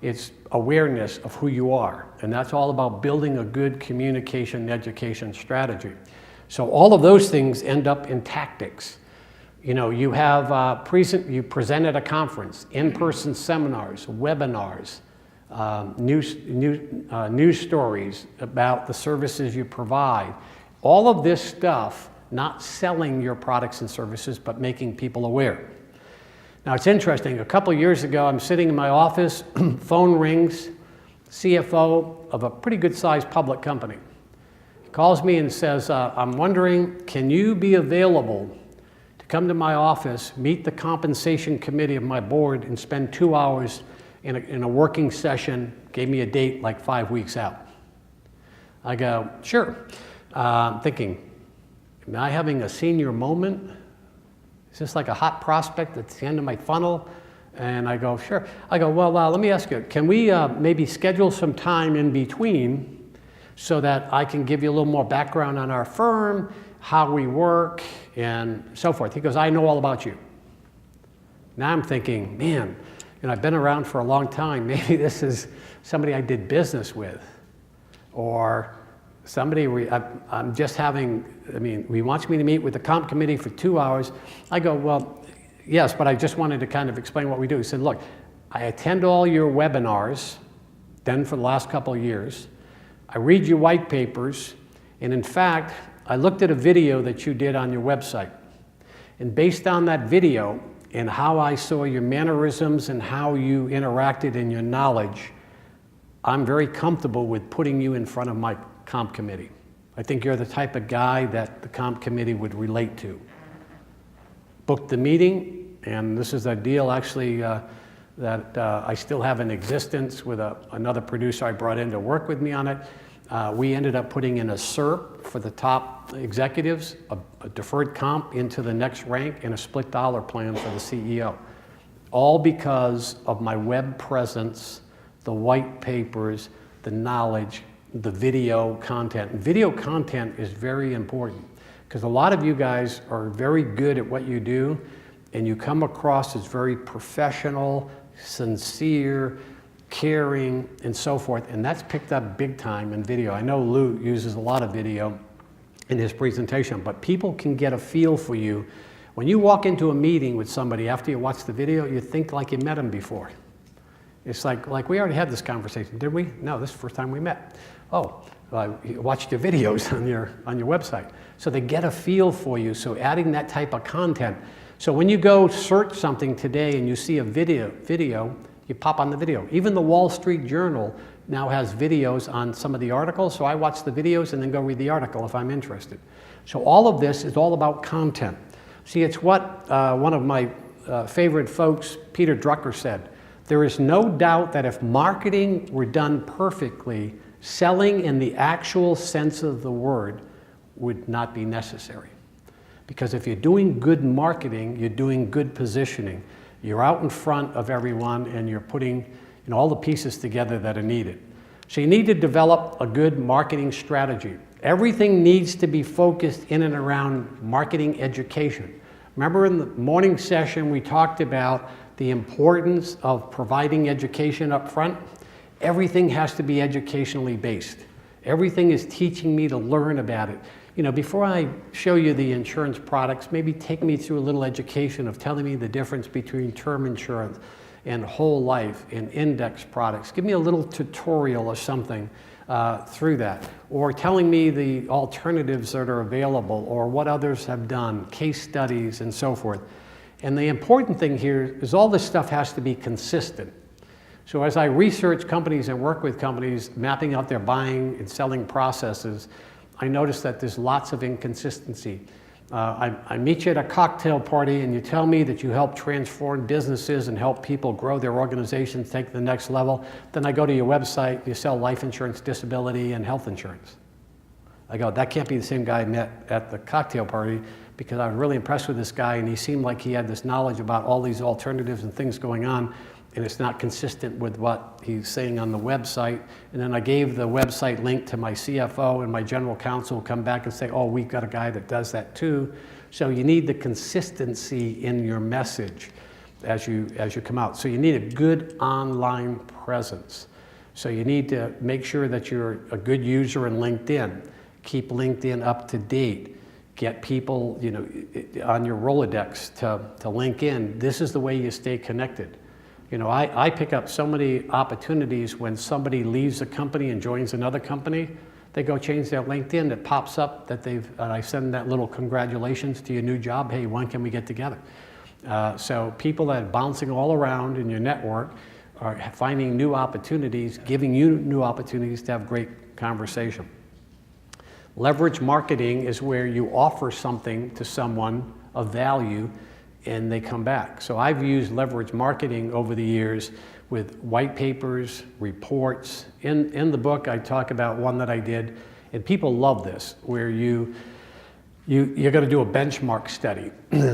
It's awareness of who you are. And that's all about building a good communication and education strategy. So all of those things end up in tactics. You know, you have you present at a conference, in-person seminars, webinars, news stories about the services you provide. All of this stuff, not selling your products and services, but making people aware. Now it's interesting, a couple of years ago, I'm sitting in my office, phone rings, CFO of a pretty good sized public company. He calls me and says, I'm wondering, can you be available to come to my office, meet the compensation committee of my board, and spend 2 hours in a working session? Gave me a date like 5 weeks out. I go, sure. I'm thinking, am I having a senior moment? Is this like a hot prospect at the end of my funnel? And I go, sure. I go, well, let me ask you, can we maybe schedule some time in between so that I can give you a little more background on our firm, how we work, and so forth? He goes, I know all about you. Now I'm thinking, man, you know, I've been around for a long time. Maybe this is somebody I did business with, or somebody I'm just having, I mean, he wants me to meet with the comp committee for 2 hours. I go, well, yes, but I just wanted to kind of explain what we do. He said, look, I attend all your webinars, then for the last couple of years. I read your white papers, and in fact, I looked at a video that you did on your website. And based on that video and how I saw your mannerisms and how you interacted in your knowledge, I'm very comfortable with putting you in front of my comp committee. I think you're the type of guy that the comp committee would relate to. Booked the meeting, and this is a deal actually that I still have in existence with another producer I brought in to work with me on it. We ended up putting in a SERP for the top executives, a deferred comp into the next rank, and a split dollar plan for the CEO. All because of my web presence, the white papers, the knowledge, the video content. And video content is very important because a lot of you guys are very good at what you do, and you come across as very professional, sincere, caring, and so forth, and that's picked up big time in video. I know Lou uses a lot of video in his presentation, but people can get a feel for you. When you walk into a meeting with somebody after you watch the video, you think like you met them before. It's like we already had this conversation, did we? No, this is the first time we met. Oh, I watched your videos on your website. So they get a feel for you, so adding that type of content. So when you go search something today and you see a video, you pop on the video. Even the Wall Street Journal now has videos on some of the articles, so I watch the videos and then go read the article if I'm interested. So all of this is all about content. See, it's what one of my favorite folks, Peter Drucker, said. There is no doubt that if marketing were done perfectly, selling in the actual sense of the word would not be necessary. Because if you're doing good marketing, you're doing good positioning. You're out in front of everyone and you're putting all the pieces together that are needed. So you need to develop a good marketing strategy. Everything needs to be focused in and around marketing education. Remember in the morning session we talked about the importance of providing education up front? Everything has to be educationally based. Everything is teaching me to learn about it. You know, before I show you the insurance products, maybe take me through a little education of telling me the difference between term insurance and whole life and index products. Give me a little tutorial or something through that. Or telling me the alternatives that are available or what others have done, case studies and so forth. And the important thing here is all this stuff has to be consistent. So as I research companies and work with companies mapping out their buying and selling processes, I notice that there's lots of inconsistency. I meet you at a cocktail party and you tell me that you help transform businesses and help people grow their organizations, take the next level. Then I go to your website, you sell life insurance, disability, and health insurance. I go, that can't be the same guy I met at the cocktail party because I was really impressed with this guy and he seemed like he had this knowledge about all these alternatives and things going on, and it's not consistent with what he's saying on the website. And then I gave the website link to my CFO, and my general counsel will come back and say, oh, we've got a guy that does that too. So you need the consistency in your message. as you come out. So you need a good online presence. So you need to make sure that you're a good user in LinkedIn. Keep LinkedIn up to date. Get people, on your Rolodex to link in. This is the way you stay connected. I pick up so many opportunities when somebody leaves a company and joins another company. They go change their LinkedIn. It pops up that I send that little congratulations to your new job. Hey, when can we get together? So people that are bouncing all around in your network are finding new opportunities, giving you new opportunities to have great conversation. Leverage marketing is where you offer something to someone of value and they come back. So I've used leverage marketing over the years with white papers, reports. In the book, I talk about one that I did, and people love this, where you're going to do a benchmark study.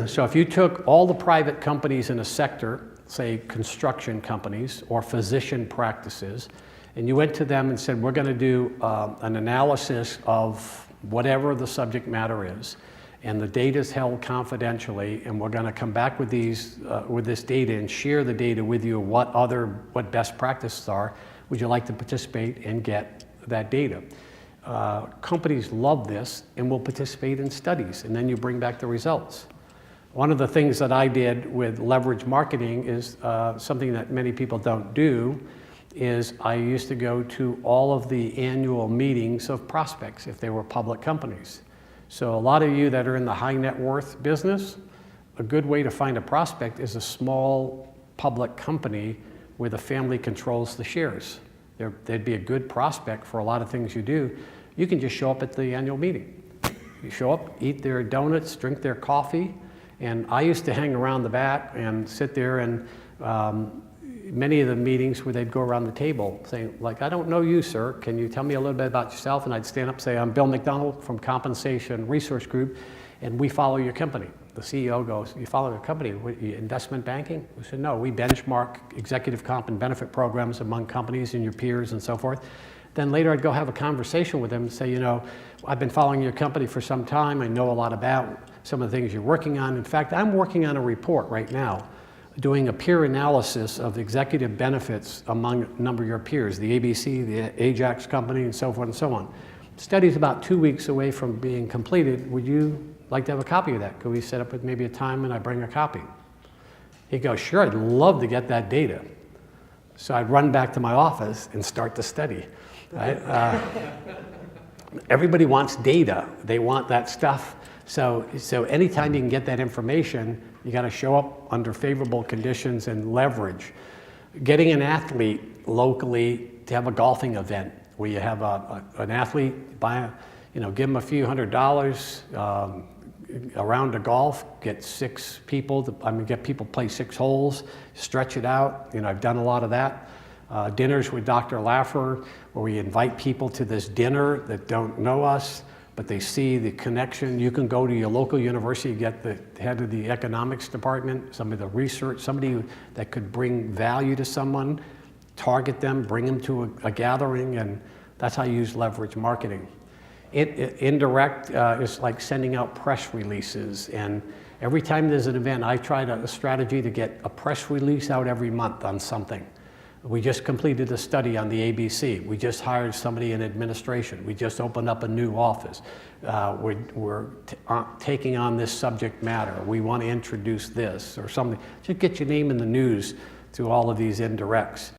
So if you took all the private companies in a sector, say construction companies or physician practices, and you went to them and said, we're going to do an analysis of whatever the subject matter is, and the data is held confidentially, and we're going to come back with this data and share the data with you, what best practices are. Would you like to participate and get that data? Companies love this and will participate in studies, and then you bring back the results. One of the things that I did with leverage marketing is something that many people don't do, is I used to go to all of the annual meetings of prospects if they were public companies. So a lot of you that are in the high net worth business, a good way to find a prospect is a small public company where the family controls the shares. They'd be a good prospect for a lot of things you do. You can just show up at the annual meeting. You show up, eat their donuts, drink their coffee, and I used to hang around the back and sit there, and many of the meetings where they'd go around the table saying, like, I don't know you, sir. Can you tell me a little bit about yourself? And I'd stand up and say, I'm Bill McDonald from Compensation Research Group, and we follow your company. The CEO goes, you follow your company? What, investment banking? We said, no, we benchmark executive comp and benefit programs among companies and your peers and so forth. Then later I'd go have a conversation with them and say, I've been following your company for some time. I know a lot about some of the things you're working on. In fact, I'm working on a report right now doing a peer analysis of executive benefits among a number of your peers, the ABC, the Ajax company, and so forth and so on. The study's about 2 weeks away from being completed. Would you like to have a copy of that? Could we set up with maybe a time and I bring a copy? He'd go, sure, I'd love to get that data. So I'd run back to my office and start the study. Right? Everybody wants data. They want that stuff. So anytime you can get that information, you got to show up under favorable conditions and leverage. Getting an athlete locally to have a golfing event where you have an athlete give them a few $100 a round of golf, get 6 people, get people play 6 holes, stretch it out. I've done a lot of that. Dinners with Dr. Laffer, where we invite people to this dinner that don't know us, but they see the connection. You can go to your local university, get the head of the economics department, some of the research, somebody that could bring value to someone, target them, bring them to a gathering, and that's how you use leverage marketing. Indirect is like sending out press releases, and every time there's an event, I try a strategy to get a press release out every month on something. We just completed a study on the ABC. We just hired somebody in administration. We just opened up a new office. We're taking on this subject matter. We want to introduce this or something. Just get your name in the news through all of these indirects.